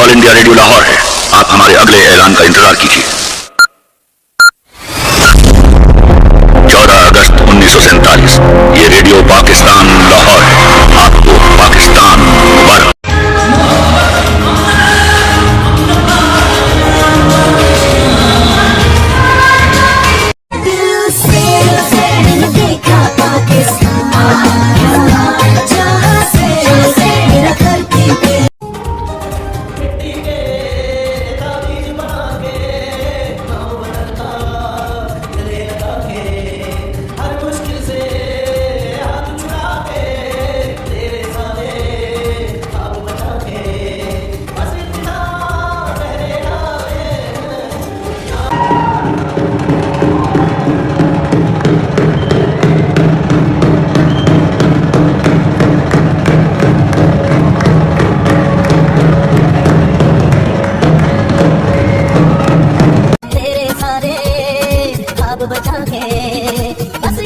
All India radio Lahore है। आप हमारे अगले ऐलान का इंतजार कीजिए। 14 अगस्त 1947, ये रेडियो पाकिस्तान लाहौर है। आपको पाकिस्तान मुबारक। बचा के बस